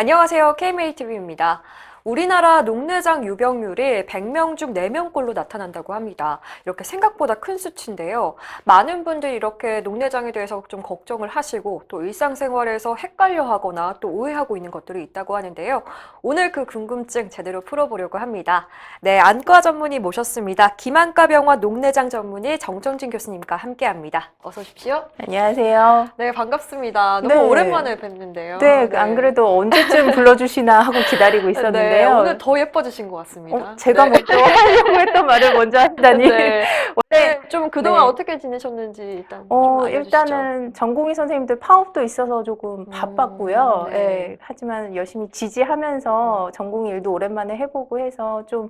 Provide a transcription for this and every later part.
안녕하세요. KMATV입니다. 우리나라 녹내장 유병률이 100명 중 4명꼴로 나타난다고 합니다. 이렇게 생각보다 큰 수치인데요. 많은 분들이 이렇게 녹내장에 대해서 좀 걱정을 하시고 또 일상생활에서 헷갈려 하거나 또 오해하고 있는 것들이 있다고 하는데요. 오늘 그 궁금증 제대로 풀어보려고 합니다. 네, 안과 전문의 모셨습니다. 김안과병원 녹내장 전문의 정정진 교수님과 함께합니다. 어서 오십시오. 안녕하세요. 네, 반갑습니다. 너무 네. 오랜만에 뵙는데요. 네, 안 그래도 언제쯤 불러주시나 하고 기다리고 있었는데요. 네, 오늘 더 예뻐지신 것 같습니다. 제가 네. 먼저 하려고 했던 말을 먼저 하시다니. 네. 원래 좀 그동안 네. 어떻게 지내셨는지 일단 좀 알려주시죠. 일단은 전공의 선생님들 파업도 있어서 조금 바빴고요. 네. 네, 하지만 열심히 지지하면서 전공의 일도 오랜만에 해보고 해서 좀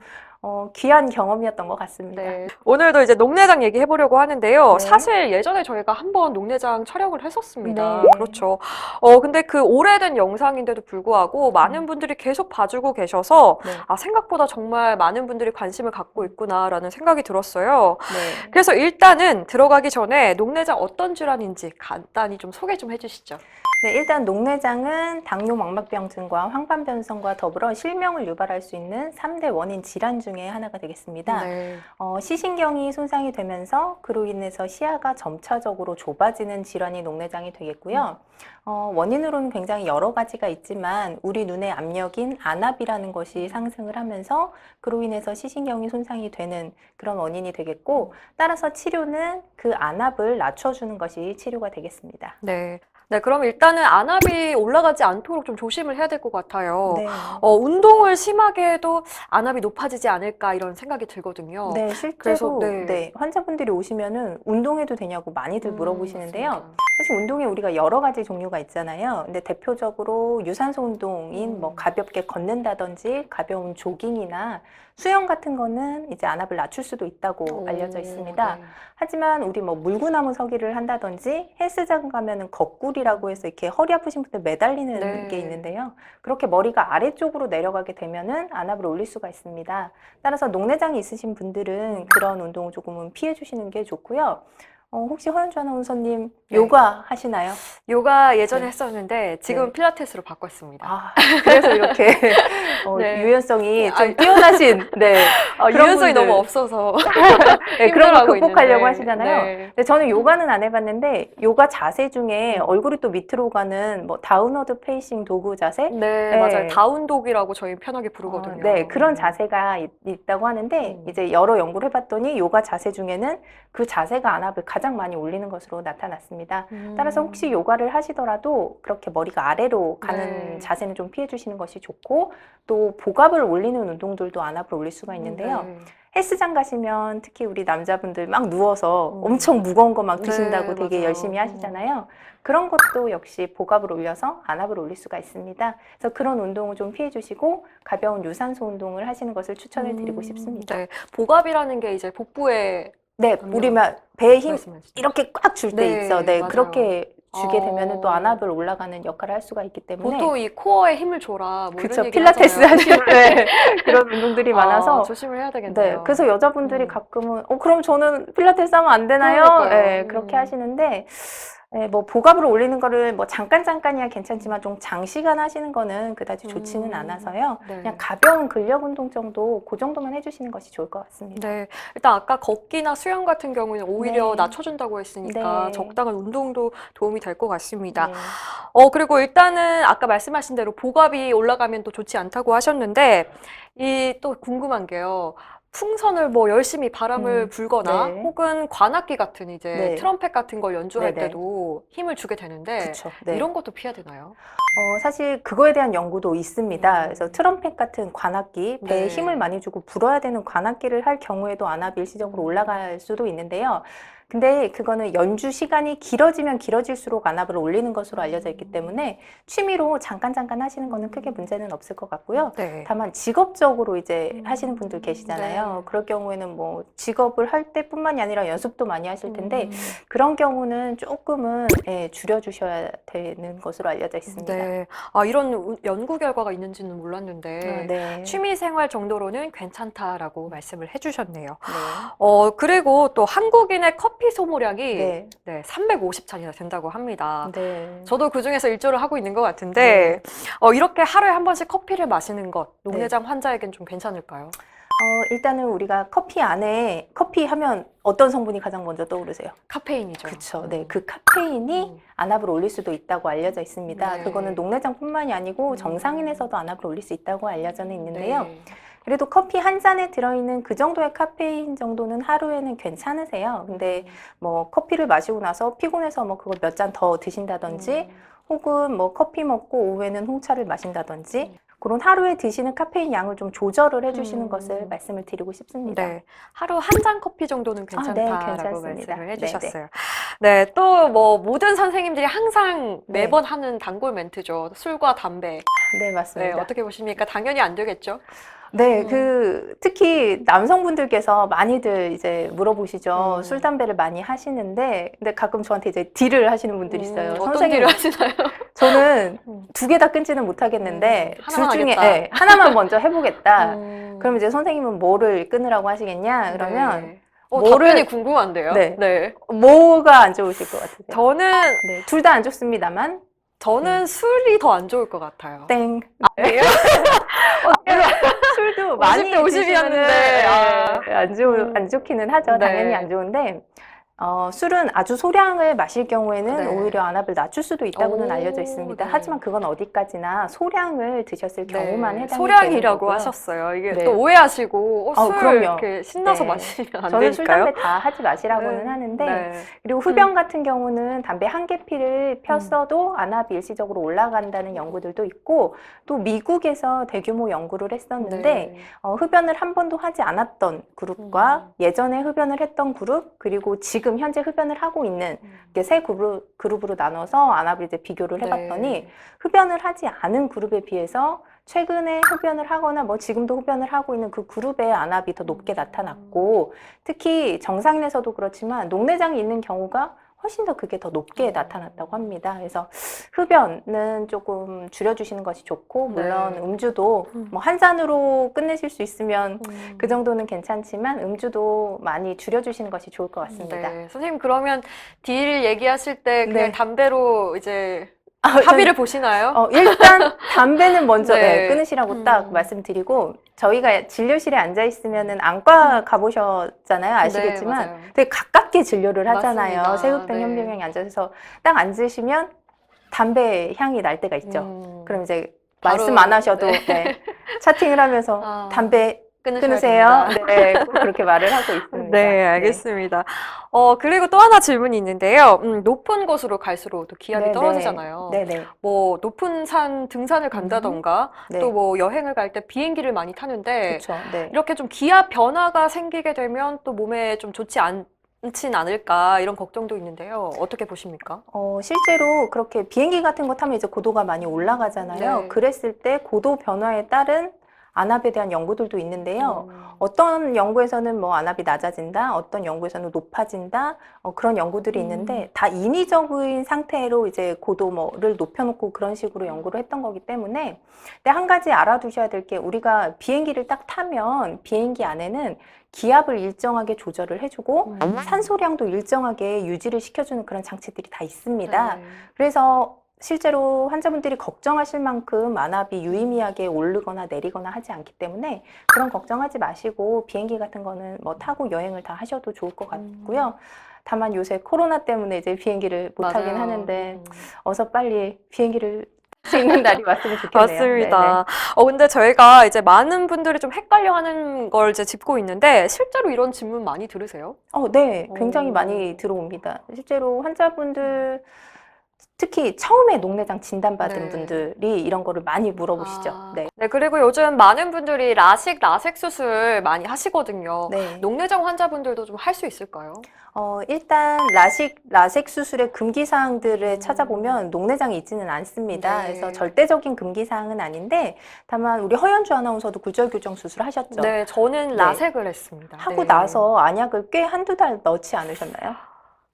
귀한 경험이었던 것 같습니다. 네. 오늘도 이제 녹내장 얘기해보려고 하는데요. 네. 사실 예전에 저희가 한번 녹내장 촬영을 했었습니다. 네. 그렇죠. 근데 그 오래된 영상인데도 불구하고 많은 분들이 계속 봐주고 계셔서 네. 생각보다 정말 많은 분들이 관심을 갖고 있구나라는 생각이 들었어요. 네. 그래서 일단은 들어가기 전에 녹내장 어떤 질환인지 간단히 좀 소개 좀 해주시죠. 네, 일단 녹내장은 당뇨 망막병증과 황반변성과 더불어 실명을 유발할 수 있는 3대 원인 질환 중에 하나가 되겠습니다. 네. 시신경이 손상이 되면서 그로 인해서 시야가 점차적으로 좁아지는 질환이 녹내장이 되겠고요. 원인으로는 굉장히 여러 가지가 있지만 우리 눈의 압력인 안압이라는 것이 상승을 하면서 그로 인해서 시신경이 손상이 되는 그런 원인이 되겠고, 따라서 치료는 그 안압을 낮춰주는 것이 치료가 되겠습니다. 네. 네, 그럼 일단은 안압이 올라가지 않도록 좀 조심을 해야 될 것 같아요. 네. 운동을 심하게 해도 안압이 높아지지 않을까 이런 생각이 들거든요. 네, 실제로 그래서, 네. 네, 환자분들이 오시면은 운동해도 되냐고 많이들 물어보시는데요. 맞습니다. 사실 운동에 우리가 여러 가지 종류가 있잖아요. 근데 대표적으로 유산소 운동인 뭐 가볍게 걷는다든지 가벼운 조깅이나 수영 같은 거는 이제 안압을 낮출 수도 있다고 알려져 있습니다. 네. 하지만 우리 뭐 물구나무 서기를 한다든지 헬스장 가면은 거꾸리라고 해서 이렇게 허리 아프신 분들 매달리는 네. 게 있는데요. 그렇게 머리가 아래쪽으로 내려가게 되면은 안압을 올릴 수가 있습니다. 따라서 녹내장이 있으신 분들은 그런 운동을 조금은 피해 주시는 게 좋고요. 혹시 허연주 아나운서님 네. 요가 하시나요? 요가 예전에 네. 했었는데 지금 네. 필라테스로 바꿨습니다. 아, 그래서 이렇게 네. 유연성이 좀 뛰어나신 네, 그런 유연성이 분들. 너무 없어서 네, 그런 거 힘들어하고 극복하려고 있는데. 하시잖아요. 네. 근데 저는 요가는 안 해봤는데 요가 자세 중에 얼굴이 또 밑으로 가는 뭐 다운워드 페이싱 도구 자세? 네, 네. 맞아요. 다운독이라고 저희 편하게 부르거든요. 네, 그런 자세가 있다고 하는데 이제 여러 연구를 해봤더니 요가 자세 중에는 그 자세가 안압을 가장 많이 올리는 것으로 나타났습니다. 따라서 혹시 요가를 하시더라도 그렇게 머리가 아래로 가는 네. 자세는 좀 피해 주시는 것이 좋고, 또 복압을 올리는 운동들도 안압을 올릴 수가 있는데요. 네. 헬스장 가시면 특히 우리 남자분들 막 누워서 엄청 무거운 거 막 네, 드신다고 되게 맞아요. 열심히 하시잖아요. 그런 것도 역시 복압을 올려서 안압을 올릴 수가 있습니다. 그래서 그런 운동을 좀 피해 주시고 가벼운 유산소 운동을 하시는 것을 추천을 드리고 싶습니다. 네, 복압이라는 게 이제 복부에 네, 압력 우리 막 배에 힘 말씀하시죠. 이렇게 꽉 줄 때 네, 있어. 네, 맞아요. 그렇게 주게 되면은 또 어. 안압을 올라가는 역할을 할 수가 있기 때문에. 보통 이 코어에 힘을 줘라 뭐 그쵸, 이런 얘기 필라테스 하잖아요. 하시는 네, 그런 운동들이 많아서. 조심을 해야 되겠네요. 네, 그래서 여자분들이 가끔은 그럼 저는 필라테스 하면 안 되나요? 그러니까요. 네, 그렇게 하시는데, 네, 뭐 복압을 올리는 거를 뭐 잠깐이야 괜찮지만 좀 장시간 하시는 거는 그다지 좋지는 않아서요. 네. 그냥 가벼운 근력 운동 정도, 그 정도만 해주시는 것이 좋을 것 같습니다. 네, 일단 아까 걷기나 수영 같은 경우는 오히려 네. 낮춰준다고 했으니까 네. 적당한 운동도 도움이 될 것 같습니다. 네. 그리고 일단은 아까 말씀하신 대로 복압이 올라가면 또 좋지 않다고 하셨는데, 이 또 궁금한 게요. 풍선을 뭐 열심히 바람을 불거나 네. 혹은 관악기 같은 이제 네. 트럼펫 같은 걸 연주할 네네. 때도 힘을 주게 되는데 그쵸, 네. 이런 것도 피해야 되나요? 사실 그거에 대한 연구도 있습니다. 그래서 트럼펫 같은 관악기, 배에 네. 힘을 많이 주고 불어야 되는 관악기를 할 경우에도 안압이 일시적으로 올라갈 수도 있는데요. 근데 그거는 연주 시간이 길어지면 길어질수록 안압을 올리는 것으로 알려져 있기 때문에 취미로 잠깐 하시는 거는 크게 문제는 없을 것 같고요. 네. 다만 직업적으로 이제 하시는 분들 계시잖아요. 네. 그럴 경우에는 뭐 직업을 할 때뿐만이 아니라 연습도 많이 하실 텐데 그런 경우는 조금은 줄여주셔야 되는 것으로 알려져 있습니다. 네. 이런 연구 결과가 있는지는 몰랐는데 네. 취미 생활 정도로는 괜찮다라고 말씀을 해주셨네요. 네. 그리고 또 한국인의 커피 커피 소모량이 네. 네, 350잔이나 된다고 합니다. 네. 저도 그중에서 일조를 하고 있는 것 같은데 이렇게 하루에 한 번씩 커피를 마시는 것 녹내장 환자에겐 좀 괜찮을까요? 일단은 우리가 커피 안에 커피 하면 어떤 성분이 가장 먼저 떠오르세요? 카페인이죠. 그렇죠. 네, 그 카페인이 음. 안압을 올릴 수도 있다고 알려져 있습니다. 네. 그거는 녹내장뿐만이 아니고 정상인에서도 안압을 올릴 수 있다고 알려져 있는데요. 네. 그래도 커피 한 잔에 들어있는 그 정도의 카페인 정도는 하루에는 괜찮으세요. 근데 뭐 커피를 마시고 나서 피곤해서 뭐 그걸 몇 잔 더 드신다든지 혹은 뭐 커피 먹고 오후에는 홍차를 마신다든지 그런 하루에 드시는 카페인 양을 좀 조절을 해주시는 것을 말씀을 드리고 싶습니다. 네, 하루 한 잔 커피 정도는 네, 괜찮다라고 괜찮습니다. 말씀을 해주셨어요. 네, 또 뭐 모든 선생님들이 항상 네. 매번 하는 단골 멘트죠. 술과 담배. 네, 네, 맞습니다. 어떻게 보십니까? 당연히 안 되겠죠? 네, 특히 남성분들께서 많이들 이제 물어보시죠. 술, 담배를 많이 하시는데, 근데 가끔 저한테 이제 딜을 하시는 분들이 있어요. 어떤 선생님, 일을 하시나요? 저는 두 개 다 끊지는 못하겠는데, 둘 하나만 중에 하겠다. 하나만 먼저 해보겠다. 음. 그럼 이제 선생님은 뭐를 끊으라고 하시겠냐? 그러면 네. 뭐를- 답변이 궁금한데요? 네. 네. 뭐가 안 좋으실 것 같으세요? 저는 네, 둘 다 안 좋습니다만, 술이 더 안 좋을 것 같아요. 땡. 아니에요? 술도 많이 50대 50 이었는데. 드시면은 안 좋기는 하죠. 네. 당연히 안 좋은데, 술은 아주 소량을 마실 경우에는 네. 오히려 안압을 낮출 수도 있다고는 오, 알려져 있습니다. 네. 하지만 그건 어디까지나 소량을 드셨을 경우만 해당이 되는 소량이라고 거고요. 하셨어요. 이게 네. 또 오해하시고 술 그럼요. 이렇게 신나서 네. 마시면 안 저는 술, 되니까요. 담배 다 하지 마시라고는 하는데, 네. 그리고 흡연 같은 경우는 담배 한 개 피를 폈어도 안압이 일시적으로 올라간다는 연구들도 있고, 또 미국에서 대규모 연구를 했었는데, 네. 흡연을 한 번도 하지 않았던 그룹과 예전에 흡연을 했던 그룹, 그리고 지금 현재 흡연을 하고 있는 이렇게 세 그룹으로 나눠서 안압을 이제 비교를 해봤더니 네. 흡연을 하지 않은 그룹에 비해서 최근에 흡연을 하거나 뭐 지금도 흡연을 하고 있는 그 그룹의 안압이 더 높게 나타났고, 특히 정상인에서도 그렇지만 녹내장이 있는 경우가 훨씬 더 그게 더 높게 나타났다고 합니다. 그래서 흡연은 조금 줄여주시는 것이 좋고, 물론 네. 음주도 뭐 한 잔으로 끝내실 수 있으면 그 정도는 괜찮지만 음주도 많이 줄여주시는 것이 좋을 것 같습니다. 네. 선생님 그러면 딜 얘기하실 때 그냥 네. 담배로 이제 합의를 보시나요? 일단 담배는 먼저 네. 끊으시라고 딱 말씀드리고, 저희가 진료실에 앉아 있으면은 안과 가보셨잖아요. 아시겠지만 네, 맞아요. 되게 가깝게 진료를 하잖아요. 맞습니다. 세극병 네. 현병형이 앉아서 딱 앉으시면 담배 향이 날 때가 있죠. 그럼 이제 바로, 말씀 안 하셔도 네. 차팅을 하면서 담배 끊으세요. 끊으세요. 네, 꼭 그렇게 말을 하고 있습니다. 네, 알겠습니다. 그리고 또 하나 질문이 있는데요. 높은 곳으로 갈수록 또 기압이 네, 떨어지잖아요. 네네. 뭐 높은 산 등산을 간다던가 네. 또 뭐 여행을 갈 때 비행기를 많이 타는데 그렇죠. 네. 이렇게 좀 기압 변화가 생기게 되면 또 몸에 좀 좋지 않진 않을까 이런 걱정도 있는데요. 어떻게 보십니까? 실제로 그렇게 비행기 같은 거 타면 이제 고도가 많이 올라가잖아요. 네. 그랬을 때 고도 변화에 따른 안압에 대한 연구들도 있는데요. 어떤 연구에서는 뭐 안압이 낮아진다, 어떤 연구에서는 높아진다, 그런 연구들이 있는데 다 인위적인 상태로 이제 고도를 높여놓고 그런 식으로 연구를 했던 거기 때문에, 근데 한 가지 알아두셔야 될 게, 우리가 비행기를 딱 타면 비행기 안에는 기압을 일정하게 조절을 해주고 산소량도 일정하게 유지를 시켜주는 그런 장치들이 다 있습니다. 네. 그래서 실제로 환자분들이 걱정하실 만큼 안압이 유의미하게 오르거나 내리거나 하지 않기 때문에 그런 걱정하지 마시고 비행기 같은 거는 뭐 타고 여행을 다 하셔도 좋을 것 같고요. 다만 요새 코로나 때문에 이제 비행기를 못 타긴 맞아요. 하는데 어서 빨리 비행기를 탈 수 있는 날이 왔으면 좋겠네요. 맞습니다. 근데 저희가 이제 많은 분들이 좀 헷갈려하는 걸 이제 짚고 있는데 실제로 이런 질문 많이 들으세요? 네, 굉장히 오. 많이 들어옵니다. 실제로 환자분들 특히 처음에 녹내장 진단받은 네. 분들이 이런 거를 많이 물어보시죠. 네. 네, 그리고 요즘 많은 분들이 라식, 라섹 수술 많이 하시거든요. 네. 녹내장 환자분들도 좀 할 수 있을까요? 일단 라섹 수술의 금기 사항들을 찾아보면 녹내장이 있지는 않습니다. 네. 그래서 절대적인 금기 사항은 아닌데, 다만 우리 허연주 아나운서도 굴절 교정 수술 하셨죠? 네, 저는 네. 라섹을 했습니다. 하고 네. 나서 안약을 꽤 한두 달 넣지 않으셨나요?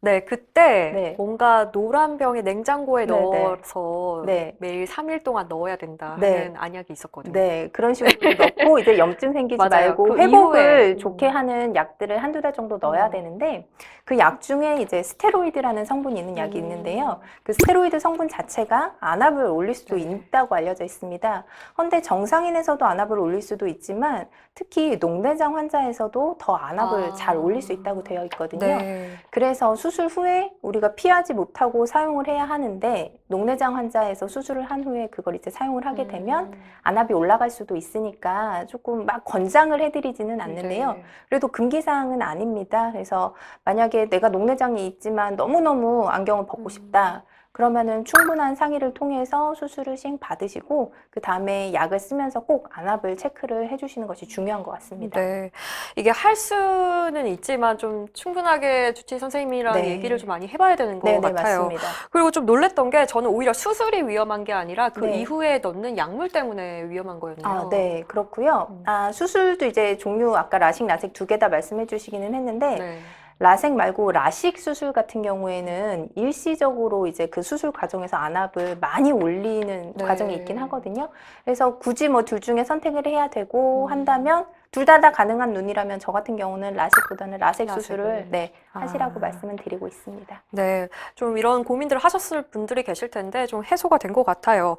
네, 그때 네. 뭔가 노란 병에 냉장고에 네, 네. 넣어서 네. 매일 3일 동안 넣어야 된다 네. 하는 안약이 있었거든요. 네, 그런 식으로 넣고 이제 염증 생기지 맞아요. 말고 그 이후에 회복을 좋게 하는 약들을 한두 달 정도 넣어야 음. 되는데 그 약 중에 이제 스테로이드라는 성분이 있는 약이 있는데요. 그 스테로이드 성분 자체가 안압을 올릴 수도 네. 있다고 알려져 있습니다. 그런데 정상인에서도 안압을 올릴 수도 있지만 특히 녹내장 환자에서도 더 안압을 잘 올릴 수 있다고 되어 있거든요. 네. 그래서 수술 후에 우리가 피하지 못하고 사용을 해야 하는데 녹내장 환자에서 수술을 한 후에 그걸 이제 사용을 하게 되면 안압이 올라갈 수도 있으니까 조금 막 권장을 해드리지는 않는데요. 네. 그래도 금기사항은 아닙니다. 그래서 만약에 내가 녹내장이 있지만 너무너무 안경을 벗고 싶다. 그러면은 충분한 상의를 통해서 수술을 받으시고 그 다음에 약을 쓰면서 꼭 안압을 체크를 해주시는 것이 중요한 것 같습니다. 네. 이게 할 수는 있지만 좀 충분하게 주치 선생님이랑 네. 얘기를 좀 많이 해봐야 되는 것 네, 같아요. 맞습니다. 그리고 좀 놀랬던 게 저는 오히려 수술이 위험한 게 아니라 그 네. 이후에 넣는 약물 때문에 위험한 거였네요. 아, 네, 그렇고요. 수술도 이제 종류 아까 라식, 라섹 두 개 다 말씀해 주시기는 했는데 네. 라섹 말고 라식 수술 같은 경우에는 일시적으로 이제 그 수술 과정에서 안압을 많이 올리는 네. 과정이 있긴 하거든요. 그래서 굳이 뭐 둘 중에 선택을 해야 되고 한다면 둘 다 가능한 눈이라면 저 같은 경우는 라식보다는 라섹 수술을 네, 하시라고 말씀은 드리고 있습니다. 네, 좀 이런 고민들을 하셨을 분들이 계실 텐데 좀 해소가 된 것 같아요.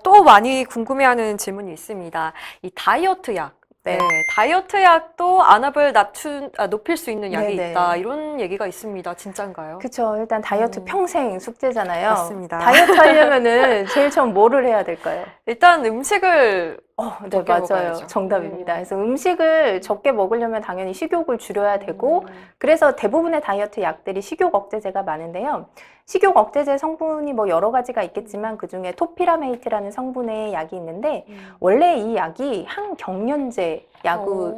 또 많이 궁금해하는 질문이 있습니다. 이 다이어트 약. 네. 네, 다이어트 약도 안압을 높일 수 있는 약이 네네. 있다. 이런 얘기가 있습니다. 진짠가요? 그쵸. 일단 다이어트 평생 숙제잖아요. 맞습니다. 다이어트 하려면은 제일 처음 뭐를 해야 될까요? 일단 음식을 네, 적게 맞아요. 먹어야죠. 정답입니다. 그래서 음식을 적게 먹으려면 당연히 식욕을 줄여야 되고, 그래서 대부분의 다이어트 약들이 식욕 억제제가 많은데요. 식욕 억제제 성분이 뭐 여러 가지가 있겠지만 그 중에 토피라메이트라는 성분의 약이 있는데, 원래 이 약이 항경련제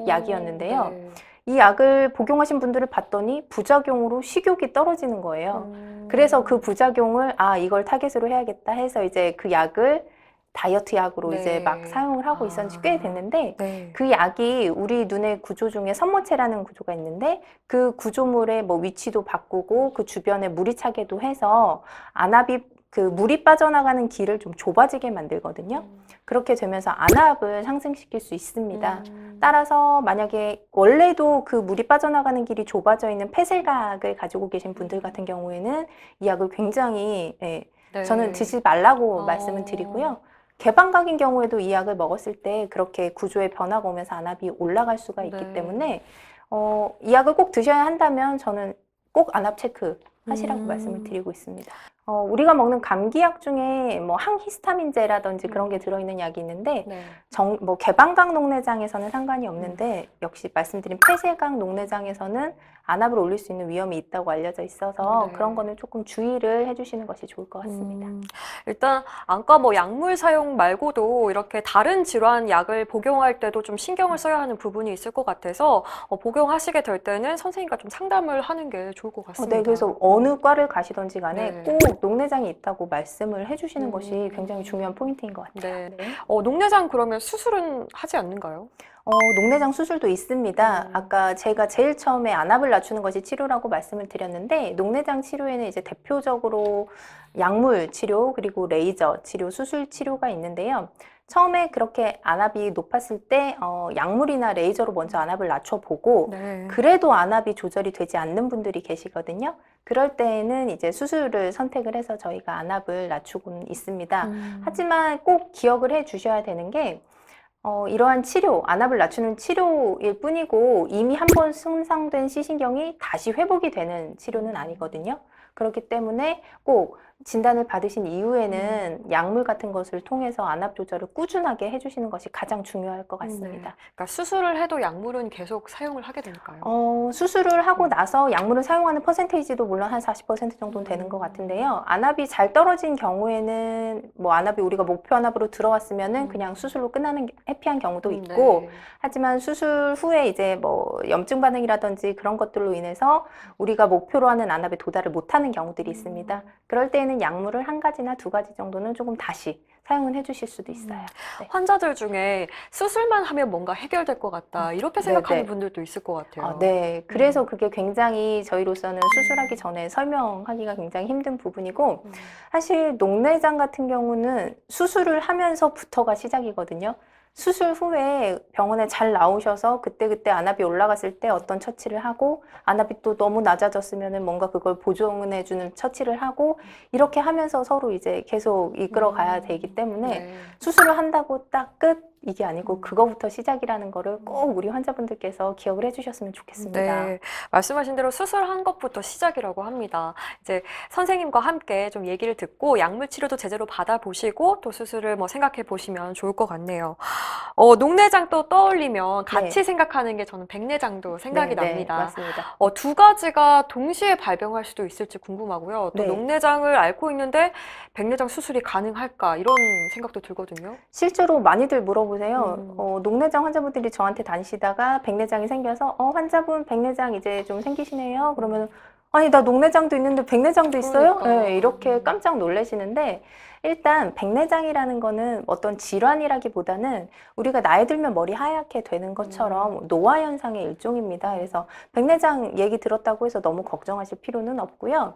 약이었는데요. 네. 이 약을 복용하신 분들을 봤더니 부작용으로 식욕이 떨어지는 거예요. 그래서 그 부작용을 이걸 타겟으로 해야겠다 해서 이제 그 약을 다이어트 약으로 네. 이제 막 사용을 하고 있었는 지 꽤 됐는데 네. 그 약이 우리 눈의 구조 중에 선모체라는 구조가 있는데 그 구조물의 뭐 위치도 바꾸고 그 주변에 물이 차게도 해서 안압이 그 물이 빠져나가는 길을 좀 좁아지게 만들거든요. 그렇게 되면서 안압을 상승시킬 수 있습니다. 따라서 만약에 원래도 그 물이 빠져나가는 길이 좁아져 있는 폐쇄각을 가지고 계신 분들 같은 경우에는 이 약을 굉장히 네. 저는 드시지 말라고 말씀을 드리고요. 개방각인 경우에도 이 약을 먹었을 때 그렇게 구조의 변화가 오면서 안압이 올라갈 수가 있기 때문에 이 약을 꼭 드셔야 한다면 저는 꼭 안압 체크 하시라고 말씀을 드리고 있습니다. 우리가 먹는 감기약 중에 뭐 항히스타민제라든지 그런 게 들어있는 약이 있는데 뭐 개방각 녹내장에서는 상관이 없는데 역시 말씀드린 폐쇄각 녹내장에서는 안압을 올릴 수 있는 위험이 있다고 알려져 있어서 그런 거는 조금 주의를 해주시는 것이 좋을 것 같습니다. 일단 안과 뭐 약물 사용 말고도 이렇게 다른 질환 약을 복용할 때도 좀 신경을 써야 하는 부분이 있을 것 같아서 복용하시게 될 때는 선생님과 좀 상담을 하는 게 좋을 것 같습니다. 네, 그래서 어느 과를 가시던지 간에 네. 꼭 녹내장이 있다고 말씀을 해주시는 것이 굉장히 중요한 포인트인 것 같아요. 네. 녹내장 그러면 수술은 하지 않는가요? 녹내장 수술도 있습니다. 아까 제가 제일 처음에 안압을 낮추는 것이 치료라고 말씀을 드렸는데 녹내장 치료에는 이제 대표적으로 약물 치료 그리고 레이저 치료, 수술 치료가 있는데요. 처음에 그렇게 안압이 높았을 때 약물이나 레이저로 먼저 안압을 낮춰보고 그래도 안압이 조절이 되지 않는 분들이 계시거든요. 그럴 때에는 이제 수술을 선택을 해서 저희가 안압을 낮추고 있습니다. 하지만 꼭 기억을 해 주셔야 되는 게 이러한 치료, 안압을 낮추는 치료일 뿐이고 이미 한번 손상된 시신경이 다시 회복이 되는 치료는 아니거든요. 그렇기 때문에 꼭 진단을 받으신 이후에는 약물 같은 것을 통해서 안압 조절을 꾸준하게 해주시는 것이 가장 중요할 것 같습니다. 그러니까 수술을 해도 약물은 계속 사용을 하게 될까요? 수술을 하고 나서 약물을 사용하는 퍼센테이지도 물론 한 40% 정도는 되는 것 같은데요. 안압이 잘 떨어진 경우에는 뭐 안압이 우리가 목표 안압으로 들어왔으면은 그냥 수술로 끝나는 해피한 경우도 있고 하지만 수술 후에 이제 뭐 염증 반응이라든지 그런 것들로 인해서 우리가 목표로 하는 안압에 도달을 못하는 경우들이 있습니다. 그럴 때에는 약물을 한 가지나 두 가지 정도는 조금 다시 사용은 해주실 수도 있어요. 네. 환자들 중에 수술만 하면 뭔가 해결될 것 같다. 이렇게 생각하는 네네. 분들도 있을 것 같아요. 네. 그래서 그게 굉장히 저희로서는 수술하기 전에 설명하기가 굉장히 힘든 부분이고, 사실 녹내장 같은 경우는 수술을 하면서부터가 시작이거든요. 수술 후에 병원에 잘 나오셔서 그때그때 안압이 올라갔을 때 어떤 처치를 하고, 안압이 또 너무 낮아졌으면은 뭔가 그걸 보존해주는 처치를 하고, 이렇게 하면서 서로 이제 계속 이끌어 가야 되기 때문에 네. 수술을 한다고 딱 끝? 이게 아니고 그거부터 시작이라는 거를 꼭 우리 환자분들께서 기억을 해주셨으면 좋겠습니다. 네, 말씀하신 대로 수술한 것부터 시작이라고 합니다. 이제 선생님과 함께 좀 얘기를 듣고 약물 치료도 제대로 받아보시고 또 수술을 뭐 생각해 보시면 좋을 것 같네요. 녹내장 또 떠올리면 같이 네. 생각하는 게 저는 백내장도 생각이 네, 네, 납니다. 맞습니다. 두 가지가 동시에 발병할 수도 있을지 궁금하고요. 또 네. 녹내장을 앓고 있는데 백내장 수술이 가능할까 이런 생각도 들거든요. 실제로 많이들 물어보세요. 녹내장 환자분들이 저한테 다니시다가 백내장이 생겨서 환자분 백내장 이제 좀 생기시네요. 그러면 아니 나 녹내장도 있는데 백내장도 있어요? 그러니까. 네, 이렇게 깜짝 놀라시는데 일단 백내장이라는 거는 어떤 질환이라기보다는 우리가 나이 들면 머리 하얗게 되는 것처럼 노화 현상의 일종입니다. 그래서 백내장 얘기 들었다고 해서 너무 걱정하실 필요는 없고요.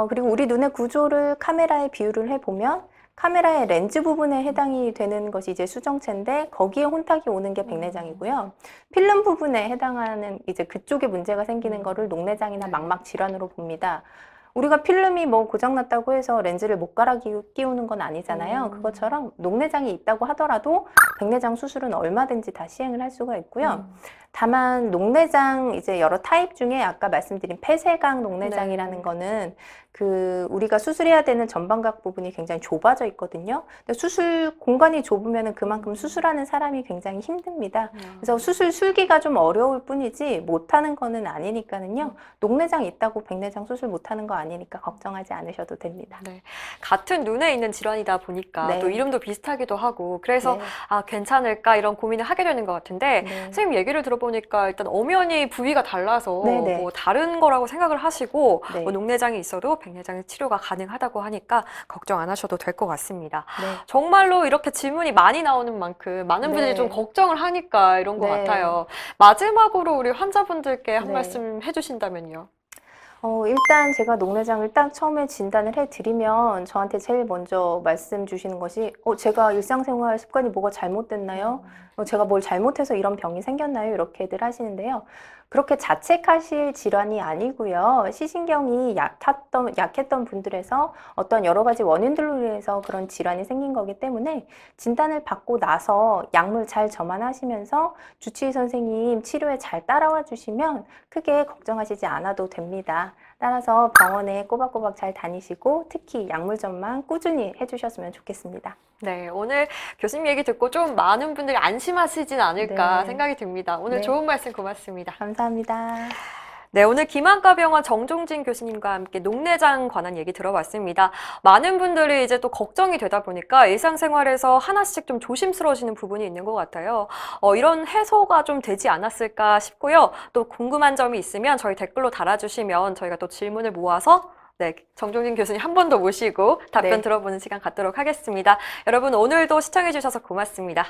그리고 우리 눈의 구조를 카메라에 비유를 해보면 카메라의 렌즈 부분에 해당이 되는 것이 이제 수정체인데 거기에 혼탁이 오는 게 백내장이고요. 필름 부분에 해당하는 이제 그쪽에 문제가 생기는 거를 녹내장이나 망막 질환으로 봅니다. 우리가 필름이 뭐 고장났다고 해서 렌즈를 못 갈아 끼우는 건 아니잖아요. 그것처럼 녹내장이 있다고 하더라도 백내장 수술은 얼마든지 다 시행을 할 수가 있고요. 다만 녹내장 이제 여러 타입 중에 아까 말씀드린 폐쇄각 녹내장이라는 거는 우리가 수술해야 되는 전방각 부분이 굉장히 좁아져 있거든요. 근데 수술 공간이 좁으면 그만큼 수술하는 사람이 굉장히 힘듭니다. 그래서 수술 술기가 좀 어려울 뿐이지 못하는 거는 아니니까는요. 녹내장 있다고 백내장 수술 못하는 거 아니니까 걱정하지 않으셔도 됩니다. 네. 같은 눈에 있는 질환이다 보니까 네. 또 이름도 비슷하기도 하고 그래서 네. 괜찮을까 이런 고민을 하게 되는 것 같은데 네. 선생님 얘기를 들어보니까 일단 엄연히 부위가 달라서 네네. 뭐 다른 거라고 생각을 하시고 네. 뭐 녹내장이 있어도 백내장의 치료가 가능하다고 하니까 걱정 안 하셔도 될 것 같습니다. 네. 정말로 이렇게 질문이 많이 나오는 만큼 많은 분들이 네. 좀 걱정을 하니까 이런 것 네. 같아요. 마지막으로 우리 환자분들께 한 네. 말씀 해주신다면요. 일단 제가 녹내장을 딱 처음에 진단을 해드리면 저한테 제일 먼저 말씀 주시는 것이 제가 일상생활 습관이 뭐가 잘못됐나요? 제가 뭘 잘못해서 이런 병이 생겼나요? 이렇게들 하시는데요. 그렇게 자책하실 질환이 아니고요. 시신경이 약했던 분들에서 어떤 여러 가지 원인들로 인해서 그런 질환이 생긴 거기 때문에 진단을 받고 나서 약물 잘 저만하시면서 주치의 선생님 치료에 잘 따라와 주시면 크게 걱정하시지 않아도 됩니다. 따라서 병원에 꼬박꼬박 잘 다니시고 특히 약물 전만 꾸준히 해주셨으면 좋겠습니다. 네, 오늘 교수님 얘기 듣고 좀 많은 분들이 안심하시진 않을까 네. 생각이 듭니다. 오늘 네. 좋은 말씀 고맙습니다. 감사합니다. 네, 오늘 김한과병원 정종진 교수님과 함께 녹내장 관한 얘기 들어봤습니다. 많은 분들이 이제 또 걱정이 되다 보니까 일상생활에서 하나씩 좀 조심스러워지는 부분이 있는 것 같아요. 이런 해소가 좀 되지 않았을까 싶고요. 또 궁금한 점이 있으면 저희 댓글로 달아주시면 저희가 또 질문을 모아서 네, 정종진 교수님 한 번 더 모시고 답변 네. 들어보는 시간 갖도록 하겠습니다. 여러분 오늘도 시청해주셔서 고맙습니다.